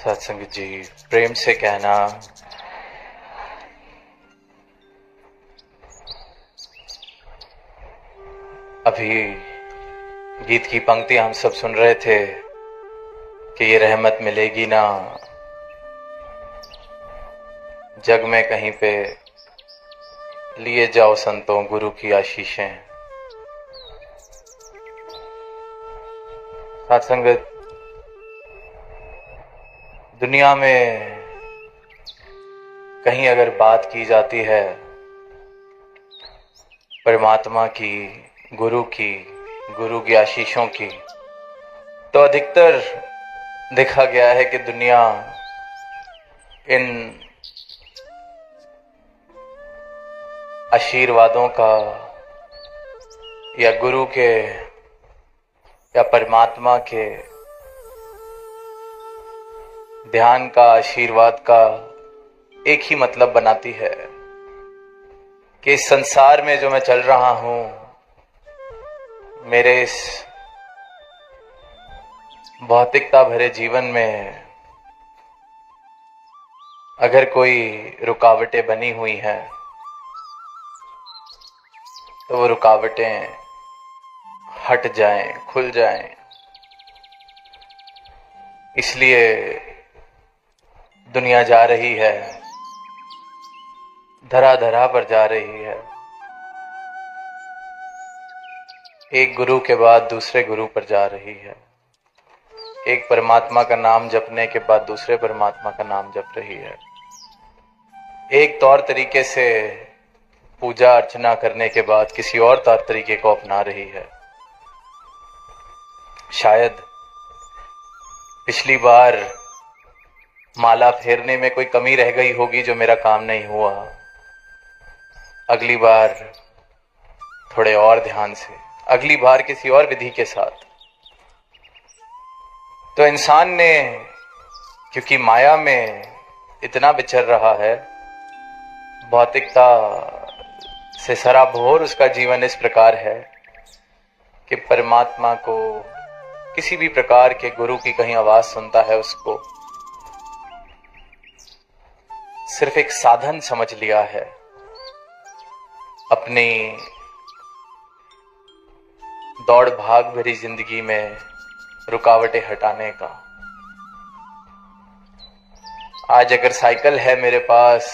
सत्संग जी, प्रेम से कहना अभी गीत की पंक्ति हम सब सुन रहे थे कि ये रहमत मिलेगी ना जग में कहीं पे, लिए जाओ संतों गुरु की आशीषें। सत्संगत, दुनिया में कहीं अगर बात की जाती है परमात्मा की, गुरु की आशीषों की, तो अधिकतर देखा गया है कि दुनिया इन आशीर्वादों का या गुरु के या परमात्मा के ध्यान का, आशीर्वाद का एक ही मतलब बनाती है कि इस संसार में जो मैं चल रहा हूं, मेरे इस भौतिकता भरे जीवन में अगर कोई रुकावटें बनी हुई हैं तो वो रुकावटें हट जाएं, खुल जाएं। इसलिए दुनिया जा रही है, धरा धरा पर जा रही है, एक गुरु के बाद दूसरे गुरु पर जा रही है, एक परमात्मा का नाम जपने के बाद दूसरे परमात्मा का नाम जप रही है, एक तौर तरीके से पूजा अर्चना करने के बाद किसी और तौर तरीके को अपना रही है। शायद पिछली बार माला फेरने में कोई कमी रह गई होगी जो मेरा काम नहीं हुआ, अगली बार थोड़े और ध्यान से, अगली बार किसी और विधि के साथ। तो इंसान ने, क्योंकि माया में इतना विचर रहा है, भौतिकता से सराबोर उसका जीवन इस प्रकार है कि परमात्मा को, किसी भी प्रकार के गुरु की कहीं आवाज सुनता है, उसको सिर्फ एक साधन समझ लिया है अपनी दौड़ भाग भरी जिंदगी में रुकावटें हटाने का। आज अगर साइकिल है मेरे पास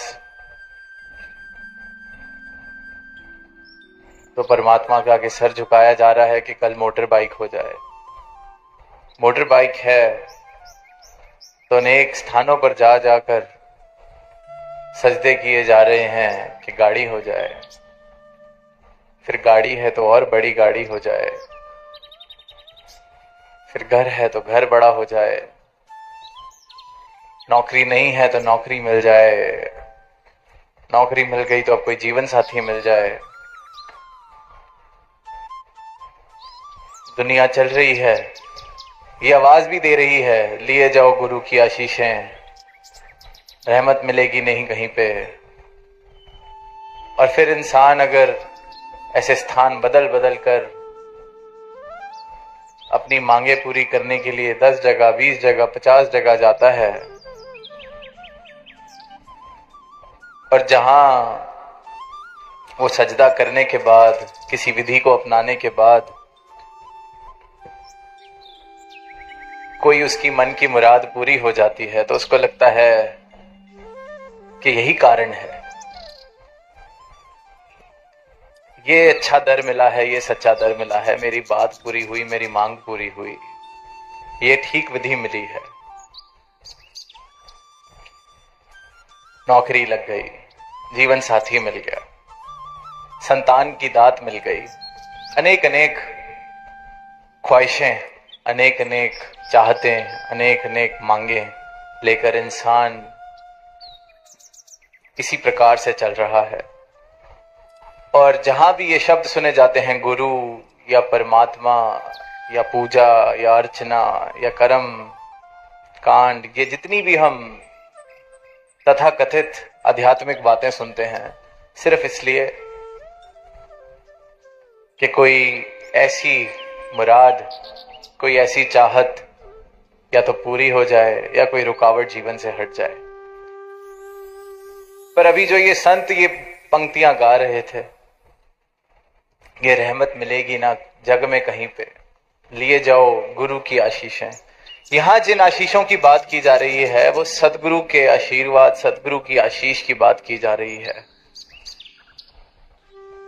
तो परमात्मा के आगे सर झुकाया जा रहा है कि कल मोटर बाइक हो जाए। मोटर बाइक है तो अनेक स्थानों पर जा जाकर सजदे किए जा रहे हैं कि गाड़ी हो जाए, फिर गाड़ी है तो और बड़ी गाड़ी हो जाए, फिर घर है तो घर बड़ा हो जाए, नौकरी नहीं है तो नौकरी मिल जाए, नौकरी मिल गई तो अब कोई जीवन साथी मिल जाए। दुनिया चल रही है, ये आवाज भी दे रही है, लिए जाओ गुरु की आशीषें, रहमत मिलेगी नहीं कहीं पे। और फिर इंसान अगर ऐसे स्थान बदल बदल कर अपनी मांगे पूरी करने के लिए 10 जगह, 20 जगह, 50 जगह जाता है, और जहां वो सजदा करने के बाद, किसी विधि को अपनाने के बाद कोई उसकी मन की मुराद पूरी हो जाती है, तो उसको लगता है कि यही कारण है, ये अच्छा दर मिला है, ये सच्चा दर मिला है, मेरी बात पूरी हुई, मेरी मांग पूरी हुई, ये ठीक विधि मिली है। नौकरी लग गई, जीवन साथी मिल गया, संतान की दात मिल गई, अनेक अनेक ख्वाहिशें, अनेक अनेक चाहतें, अनेक अनेक मांगे लेकर इंसान इसी प्रकार से चल रहा है। और जहां भी ये शब्द सुने जाते हैं, गुरु या परमात्मा या पूजा या अर्चना या कर्म कांड, ये जितनी भी हम तथाकथित आध्यात्मिक बातें सुनते हैं, सिर्फ इसलिए कि कोई ऐसी मुराद, कोई ऐसी चाहत या तो पूरी हो जाए या कोई रुकावट जीवन से हट जाए। पर अभी जो ये संत ये पंक्तियां गा रहे थे, ये रहमत मिलेगी ना जग में कहीं पे, लिए जाओ गुरु की आशीषें। यहां जिन आशीषों की बात की जा रही है वो सदगुरु के आशीर्वाद, सदगुरु की आशीष की बात की जा रही है।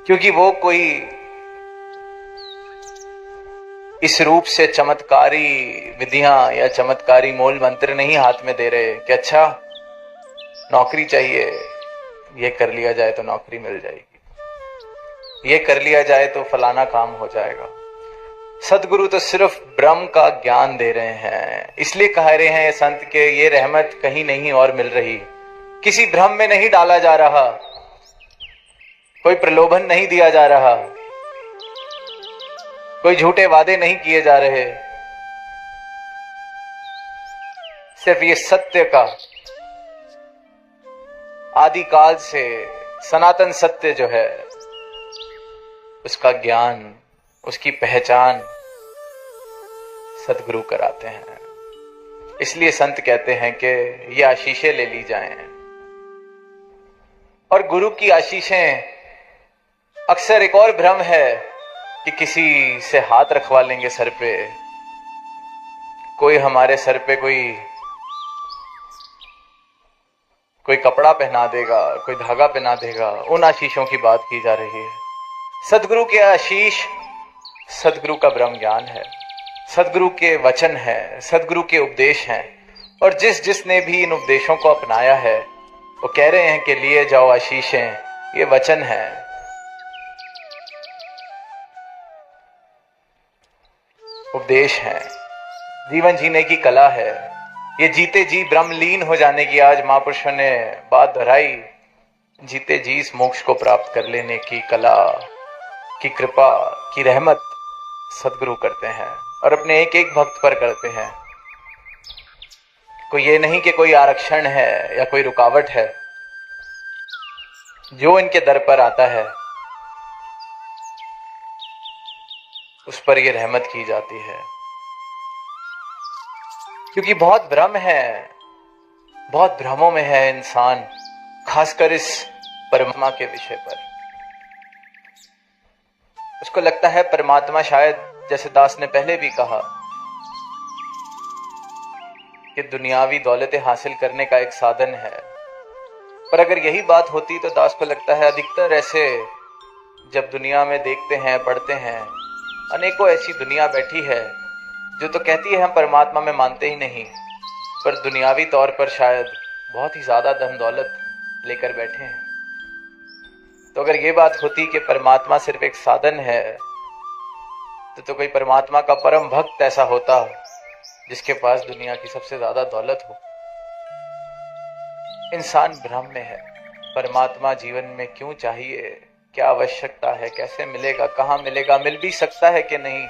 क्योंकि वो कोई इस रूप से चमत्कारी विधियां या चमत्कारी मूल मंत्र नहीं हाथ में दे रहे कि अच्छा नौकरी चाहिए, ये कर लिया जाए तो नौकरी मिल जाएगी, ये कर लिया जाए तो फलाना काम हो जाएगा। सदगुरु तो सिर्फ ब्रह्म का ज्ञान दे रहे हैं। इसलिए कह रहे हैं ये संत के ये रहमत कहीं नहीं और मिल रही, किसी भ्रम में नहीं डाला जा रहा, कोई प्रलोभन नहीं दिया जा रहा, कोई झूठे वादे नहीं किए जा रहे। सिर्फ ये सत्य का आदिकाल से सनातन सत्य जो है उसका ज्ञान, उसकी पहचान सदगुरु कराते हैं। इसलिए संत कहते हैं कि ये आशीषें ले ली जाएं। और गुरु की आशीषें, अक्सर एक और भ्रम है कि किसी से हाथ रखवा लेंगे सर पे, कोई हमारे सर पे कोई कपड़ा पहना देगा, कोई धागा पहना देगा, उन आशीषों की बात की जा रही है। सदगुरु के आशीष सदगुरु का ब्रह्म ज्ञान है, सदगुरु के वचन है, सदगुरु के उपदेश हैं। और जिसने भी इन उपदेशों को अपनाया है वो कह रहे हैं कि लिए जाओ आशीषें, ये वचन है। उपदेश है, जीवन जीने की कला है। ये जीते जी ब्रह्मलीन हो जाने की आज महापुरुषों ने बात दोहराई। जीते जी इस मोक्ष को प्राप्त कर लेने की कला की कृपा की रहमत सदगुरु करते हैं और अपने एक एक भक्त पर करते हैं। कोई ये नहीं कि कोई आरक्षण है या कोई रुकावट है। जो इनके दर पर आता है उस पर ये रहमत की जाती है। क्योंकि बहुत भ्रम है, बहुत भ्रमों में है इंसान, खासकर इस परमात्मा के विषय पर। उसको लगता है परमात्मा शायद, जैसे दास ने पहले भी कहा, कि दुनियावी दौलतें हासिल करने का एक साधन है। पर अगर यही बात होती तो दास को लगता है अधिकतर ऐसे जब दुनिया में देखते हैं, पढ़ते हैं, अनेकों ऐसी दुनिया बैठी है जो तो कहती है हम परमात्मा में मानते ही नहीं, पर दुनियावी तौर पर शायद बहुत ही ज्यादा धन दौलत लेकर बैठे हैं। तो अगर ये बात होती कि परमात्मा सिर्फ एक साधन है तो कोई परमात्मा का परम भक्त ऐसा होता जिसके पास दुनिया की सबसे ज्यादा दौलत हो। इंसान भ्रम में है, परमात्मा जीवन में क्यों चाहिए, क्या आवश्यकता है, कैसे मिलेगा, कहां मिलेगा, मिल भी सकता है कि नहीं।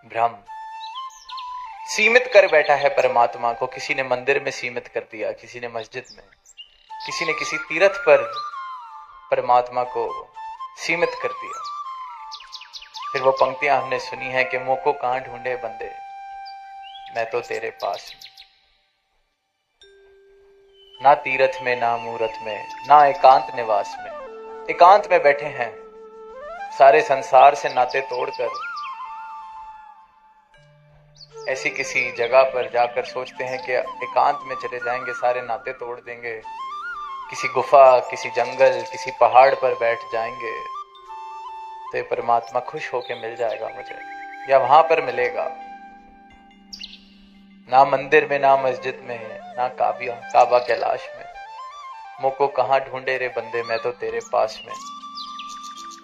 भ्रम सीमित कर बैठा है परमात्मा को। किसी ने मंदिर में सीमित कर दिया, किसी ने मस्जिद में, किसी ने किसी तीर्थ पर परमात्मा को सीमित कर दिया। फिर वो पंक्तियां हमने सुनी है कि मुंह को कहां ढूंढे बंदे, मैं तो तेरे पास हूं। ना तीर्थ में, ना मूरत में, ना एकांत निवास में। एकांत में बैठे हैं, सारे संसार से नाते तोड़कर ऐसी किसी जगह पर जाकर सोचते हैं कि एकांत में चले जाएंगे, सारे नाते तोड़ देंगे, किसी गुफा, किसी जंगल, किसी पहाड़ पर बैठ जाएंगे तो ये परमात्मा खुश होकर मिल जाएगा मुझे, या वहां पर मिलेगा। ना मंदिर में, ना मस्जिद में, ना काबा कैलाश में। मुझ को कहां ढूंढे रे बंदे, मैं तो तेरे पास में।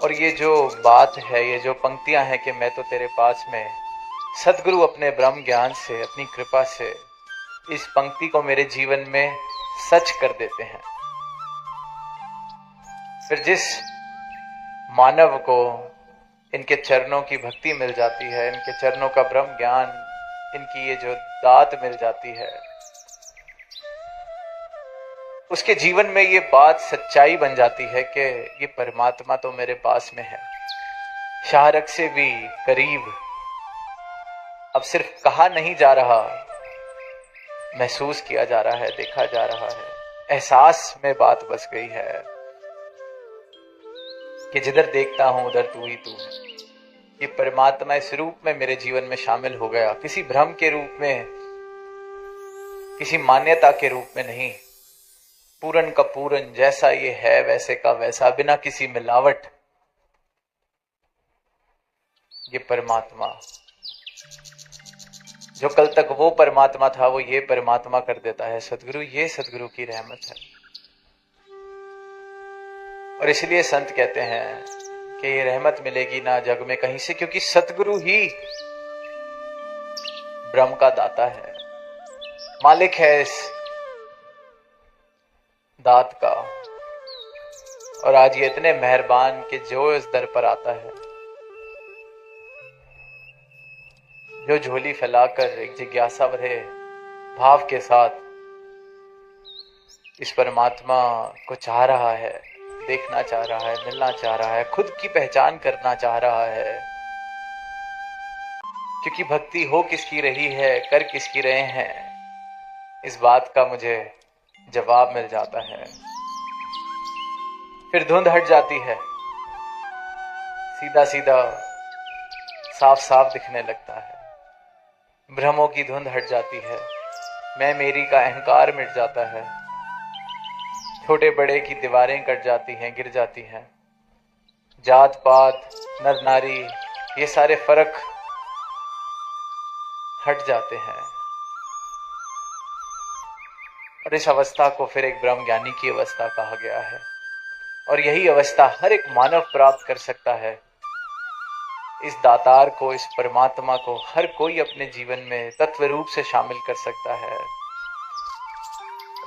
और ये जो बात है, ये जो पंक्तियां हैं कि मैं तो तेरे पास में, सदगुरु अपने ब्रह्म ज्ञान से, अपनी कृपा से इस पंक्ति को मेरे जीवन में सच कर देते हैं। फिर जिस मानव को इनके चरणों की भक्ति मिल जाती है, इनके चरणों का ब्रह्म ज्ञान, इनकी ये जो दात मिल जाती है, उसके जीवन में ये बात सच्चाई बन जाती है कि ये परमात्मा तो मेरे पास में है, शाहरग से भी करीब, अब सिर्फ कहा नहीं जा रहा, महसूस किया जा रहा है, देखा जा रहा है। एहसास में बात बस गई है कि जिधर देखता हूं उधर तू ही तू है। ये परमात्मा इस रूप में मेरे जीवन में शामिल हो गया, किसी भ्रम के रूप में, किसी मान्यता के रूप में नहीं, पूरन का पूरन, जैसा ये है वैसे का वैसा, बिना किसी मिलावट। ये परमात्मा जो कल तक वो परमात्मा था वो ये परमात्मा कर देता है सदगुरु। ये सदगुरु की रहमत है। और इसलिए संत कहते हैं कि ये रहमत मिलेगी ना जग में कहीं से, क्योंकि सतगुरु ही ब्रह्म का दाता है, मालिक है इस दात का। और आज ये इतने मेहरबान कि जो इस दर पर आता है, जो झोली फैलाकर एक जिज्ञासा भरे भाव के साथ इस परमात्मा को चाह रहा है, देखना चाह रहा है, मिलना चाह रहा है, खुद की पहचान करना चाह रहा है। क्योंकि भक्ति हो किसकी रही है, कर किसकी रहे हैं, इस बात का मुझे जवाब मिल जाता है। फिर धुंध हट जाती है, सीधा सीधा साफ साफ दिखने लगता है। भ्रमों की धुंध हट जाती है, मैं मेरी का अहंकार मिट जाता है। छोटे बड़े की दीवारें कट जाती हैं, गिर जाती हैं। जात पात, नर नारी, ये सारे फर्क हट जाते हैं। और इस अवस्था को फिर एक ब्रह्म ज्ञानी की अवस्था कहा गया है। और यही अवस्था हर एक मानव प्राप्त कर सकता है। इस दातार को, इस परमात्मा को हर कोई अपने जीवन में तत्व रूप से शामिल कर सकता है।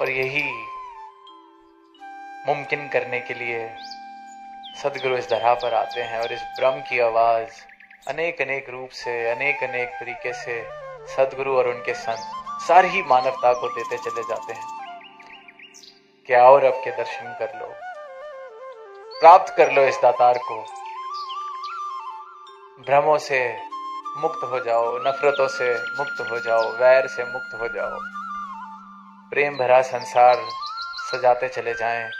और यही मुमकिन करने के लिए सदगुरु इस धरा पर आते हैं और इस ब्रह्म की आवाज अनेक अनेक रूप से, अनेक अनेक तरीके से सदगुरु और उनके संत सारी मानवता को देते चले जाते हैं कि आओ रब के दर्शन कर लो, प्राप्त कर लो इस दातार को, भ्रमों से मुक्त हो जाओ, नफरतों से मुक्त हो जाओ, वैर से मुक्त हो जाओ, प्रेम भरा संसार सजाते चले जाएं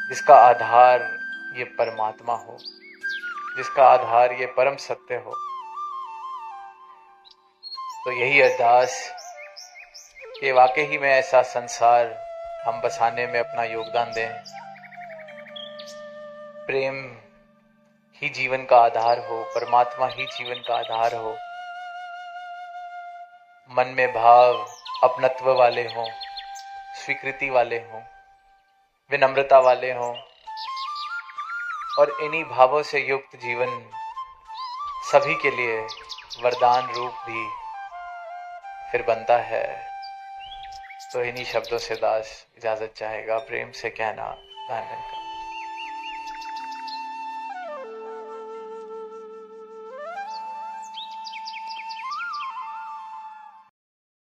जिसका आधार ये परमात्मा हो, जिसका आधार ये परम सत्य हो। तो यही अरदास कि वाकई ही में ऐसा संसार हम बसाने में अपना योगदान दें। प्रेम ही जीवन का आधार हो, परमात्मा ही जीवन का आधार हो। मन में भाव अपनत्व वाले हों, स्वीकृति वाले हों, विनम्रता वाले हों, और इन्हीं भावों से युक्त जीवन सभी के लिए वरदान रूप भी फिर बनता है। तो इन्हीं शब्दों से दास इजाजत चाहेगा, प्रेम से कहना, धन्यवाद।